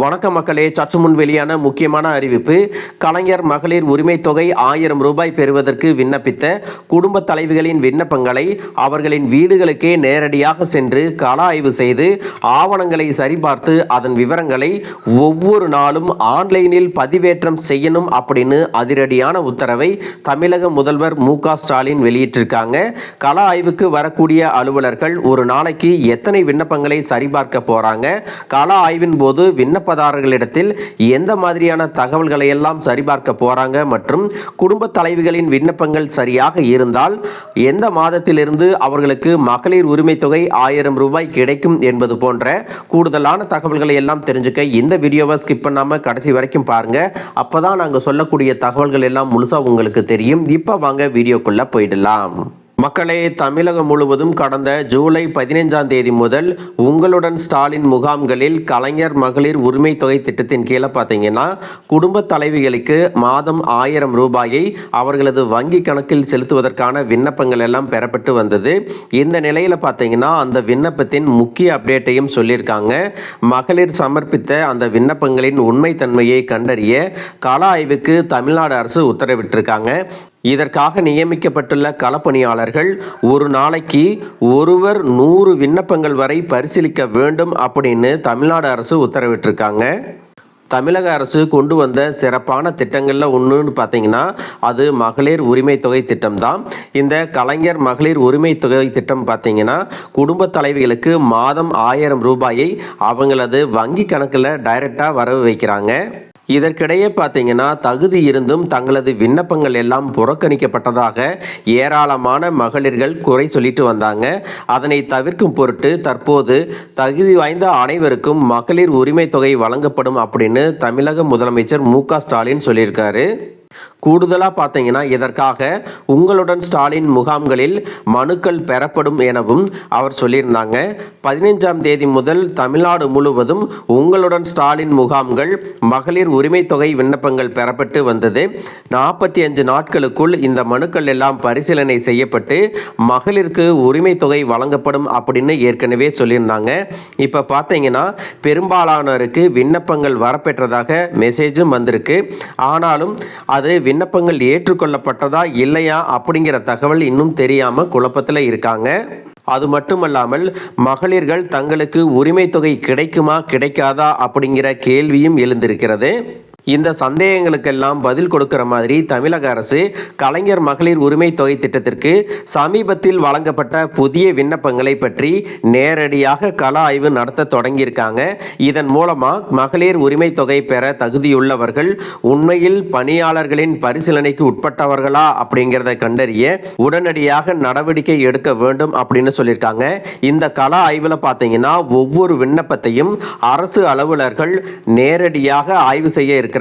வணக்க மக்களே, சற்று முன் வெளியான முக்கியமான அறிவிப்பு. கலைஞர் மகளிர் உரிமை தொகை 1000 ரூபாய் பெறுவதற்கு விண்ணப்பித்த குடும்ப தலைவிகளின் விண்ணப்பங்களை அவர்களின் வீடுகளுக்கே நேரடியாக சென்று கள ஆய்வு செய்து ஆவணங்களை சரிபார்த்து அதன் விவரங்களை ஒவ்வொரு நாளும் ஆன்லைனில் பதிவேற்றம் செய்யணும் அப்படின்னு அதிரடியான உத்தரவை தமிழக முதல்வர் மு.க.ஸ்டாலின் வெளியிட்டிருக்காங்க. கள ஆய்வுக்கு வரக்கூடிய அலுவலர்கள் ஒரு நாளைக்கு எத்தனை விண்ணப்பங்களை சரிபார்க்க போறாங்க, கள ஆய்வின் போது விண்ணப்பதாரர்களிடத்தில் எந்த மாதிரியான தகவல்களை எல்லாம் சரிபார்க்க போறாங்க மற்றும் குடும்ப தலைவிகளின் விண்ணப்பங்கள் சரியாக இருந்தால் எந்த மாதத்திலிருந்து அவர்களுக்கு மகளிர் உரிமை தொகை 1000 ரூபாய் கிடைக்கும் என்பது போன்ற கூடுதலான தகவல்களை எல்லாம் தெரிஞ்சுக்க இந்த வீடியோவை ஸ்கிப் பண்ணாம கடைசி வரைக்கும் பாருங்க. அப்பதான் நாங்க சொல்லக்கூடிய தகவல்கள் எல்லாம் முழுசா உங்களுக்கு தெரியும். இப்ப வாங்க வீடியோக்குள்ள போயிடலாம். மக்களே, தமிழகம் முழுவதும் கடந்த ஜூலை 15ஆம் தேதி முதல் உங்களுடன் ஸ்டாலின் முகாம்களில் கலைஞர் மகளிர் உரிமை தொகை திட்டத்தின் கீழே பார்த்தீங்கன்னா குடும்ப தலைவிகளுக்கு மாதம் 1000 ரூபாயை அவர்களது வங்கி கணக்கில் செலுத்துவதற்கான விண்ணப்பங்கள் எல்லாம் பெறப்பட்டு வந்தது. இந்த நிலையில் பார்த்தீங்கன்னா அந்த விண்ணப்பத்தின் முக்கிய அப்டேட்டையும் சொல்லியிருக்காங்க. மகளிர் சமர்ப்பித்த அந்த விண்ணப்பங்களின் உண்மைத்தன்மையை கண்டறிய கள ஆய்வுக்கு தமிழ்நாடு அரசு உத்தரவிட்டிருக்காங்க. இதற்காக நியமிக்கப்பட்டுள்ள களப்பணியாளர்கள் ஒரு நாளைக்கு ஒருவர் 100 விண்ணப்பங்கள் வரை பரிசீலிக்க வேண்டும் அப்படின்னு தமிழ்நாடு அரசு உத்தரவிட்டிருக்காங்க. தமிழக அரசு கொண்டு வந்த சிறப்பான திட்டங்களில் ஒன்றுன்னு பார்த்தீங்கன்னா அது மகளிர் உரிமை தொகை திட்டம் தான். இந்த கலைஞர் மகளிர் உரிமை தொகை திட்டம் பார்த்தீங்கன்னா குடும்ப தலைவிகளுக்கு மாதம் 1000 ரூபாயை அவங்களது வங்கி கணக்கில் டைரெக்டாக வரவு வைக்கிறாங்க. இதற்கிடையே பார்த்தீங்கன்னா தகுதி இருந்தும் தங்களது விண்ணப்பங்கள் எல்லாம் புறக்கணிக்கப்பட்டதாக ஏராளமான மகளிர்கள் குறை சொல்லிட்டு வந்தாங்க. அதனை தவிர்க்கும் பொருட்டு தற்போது தகுதி வாய்ந்த அனைவருக்கும் மகளிர் உரிமை தொகை வழங்கப்படும் அப்படின்னு தமிழக முதலமைச்சர் மு.க.ஸ்டாலின் சொல்லியிருக்காரு. கூடுதலாக பார்த்தீங்கன்னா இதற்காக உங்களுடன் ஸ்டாலின் முகாம்களில் மனுக்கள் பெறப்படும் எனவும் அவர் சொல்லியிருந்தாங்க. 15ஆம் தேதி முதல் தமிழ்நாடு முழுவதும் உங்களுடன் ஸ்டாலின் முகாம்கள் மகளிர் உரிமை தொகை விண்ணப்பங்கள் பெறப்பட்டு வந்தது. 45 நாட்களுக்குள் இந்த மனுக்கள் எல்லாம் பரிசீலனை செய்யப்பட்டு மகளிருக்கு உரிமை தொகை வழங்கப்படும் அப்படின்னு ஏற்கனவே சொல்லியிருந்தாங்க. இப்போ பார்த்தீங்கன்னா பெரும்பாலானோருக்கு விண்ணப்பங்கள் வரப்பெற்றதாக மெசேஜும் வந்திருக்கு. ஆனாலும் அது விண்ணப்பங்கள் ஏற்றுக்கொள்ளப்பட்டதா இல்லையா அப்படிங்கிற தகவல் இன்னும் தெரியாம குழப்பத்தில் இருக்காங்க. அது மட்டுமல்லாமல் மகளிர்கள் தங்களுக்கு உரிமை தொகை கிடைக்குமா கிடைக்காதா அப்படிங்கிற கேள்வியும் எழுந்திருக்கிறது. இந்த சந்தேகங்களுக்கெல்லாம் பதில் கொடுக்கிற மாதிரி தமிழக அரசு கலைஞர் மகளிர் உரிமை தொகை திட்டத்திற்கு சமீபத்தில் வழங்கப்பட்ட புதிய விண்ணப்பங்களை பற்றி நேரடியாக கள ஆய்வு நடத்த தொடங்கியிருக்காங்க. இதன் மூலமா மகளிர் உரிமை தொகை பெற தகுதியுள்ளவர்கள் உண்மையில் பணியாளர்களின் பரிசீலனைக்கு உட்பட்டவர்களா அப்படிங்கிறத கண்டறிய உடனடியாக நடவடிக்கை எடுக்க வேண்டும் அப்படின்னு சொல்லியிருக்காங்க. இந்த கள ஆய்வில் பார்த்தீங்கன்னா ஒவ்வொரு விண்ணப்பத்தையும் அரசு அலுவலர்கள் நேரடியாக ஆய்வு செய்ய இருக்க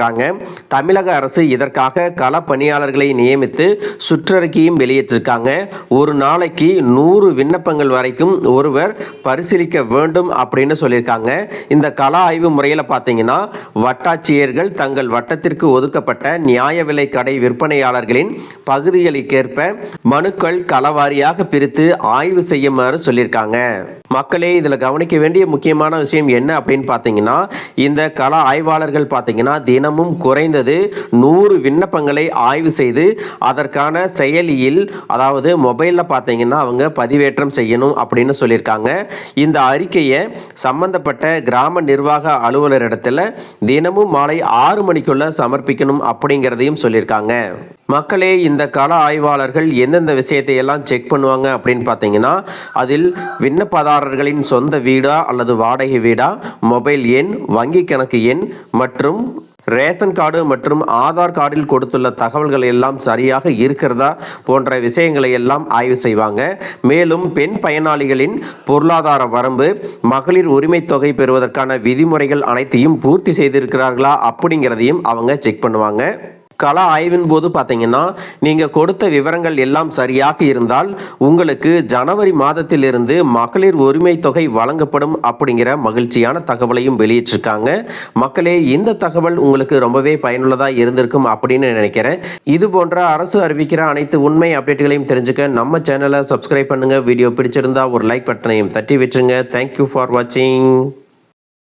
தமிழக அரசு இதற்காக கள பணியாளர்களை நியமித்து சுற்றறிக்கையும் வெளியிட்டிருக்காங்க. ஒரு நாளைக்கு 100 விண்ணப்பங்கள் வரைக்கும் ஒருவர் பரிசீலிக்க வேண்டும் அப்படின்னு சொல்லியிருக்காங்க. இந்த கள ஆய்வு முறையில் பார்த்தீங்கன்னா வட்டாட்சியர்கள் தங்கள் வட்டத்திற்கு ஒதுக்கப்பட்ட நியாய விலை கடை விற்பனையாளர்களின் பகுதிகளுக்கேற்ப மனுக்கள் களவாரியாக பிரித்து ஆய்வு செய்யுமாறு சொல்லியிருக்காங்க. மக்களே, இதில் கவனிக்க வேண்டிய முக்கியமான விஷயம் என்ன அப்படின்னு பார்த்தீங்கன்னா இந்த கள ஆய்வாளர்கள் பார்த்தீங்கன்னா தினமும் குறைந்தது 100 விண்ணப்பங்களை ஆய்வு செய்து அதற்கான செயலியில் அதாவது மொபைலில் பார்த்தீங்கன்னா அவங்க பதிவேற்றம் செய்யணும் அப்படின்னு சொல்லியிருக்காங்க. இந்த அறிக்கையை சம்பந்தப்பட்ட கிராம நிர்வாக அலுவலரிடத்தில் தினமும் மாலை 6 மணிக்குள்ள சமர்ப்பிக்கணும் அப்படிங்கிறதையும் சொல்லியிருக்காங்க. மக்களே, இந்த கள ஆய்வாளர்கள் எந்தெந்த விஷயத்தை எல்லாம் செக் பண்ணுவாங்க அப்படின்னு பார்த்தீங்கன்னா அதில் விண்ணப்பதாரர்களின் சொந்த வீடா அல்லது வாடகை வீடா, மொபைல் எண், வங்கி கணக்கு எண் மற்றும் ரேஷன் கார்டு மற்றும் ஆதார் கார்டில் கொடுத்துள்ள தகவல்கள் எல்லாம் சரியாக இருக்கிறதா போன்ற விஷயங்களை எல்லாம் ஆய்வு செய்வாங்க. மேலும் பெண் பயனாளிகளின் பொருளாதார வரம்பு, மகளிர் உரிமை தொகை பெறுவதற்கான விதிமுறைகள் அனைத்தையும் பூர்த்தி செய்திருக்கிறார்களா அப்படிங்கிறதையும் அவங்க செக் பண்ணுவாங்க. கள ஆய்வின் போது பார்த்தீங்கன்னா நீங்கள் கொடுத்த விவரங்கள் எல்லாம் சரியாக இருந்தால் உங்களுக்கு ஜனவரி மாதத்திலிருந்து மகளிர் உரிமை தொகை வழங்கப்படும் அப்படிங்கிற மகிழ்ச்சியான தகவலையும் வெளியிட்டிருக்காங்க. மக்களே, இந்த தகவல் உங்களுக்கு ரொம்பவே பயனுள்ளதாக இருந்திருக்கும் அப்படின்னு நினைக்கிறேன். இது போன்ற அரசு அறிவிக்கிற அனைத்து உண்மை அப்டேட்டுகளையும் தெரிஞ்சுக்க நம்ம சேனலை சப்ஸ்கிரைப் பண்ணுங்க. வீடியோ பிடிச்சிருந்தா ஒரு லைக் பட்டனையும் தட்டி விட்டுருங்க. தேங்க்யூ ஃபார் வாட்சிங்.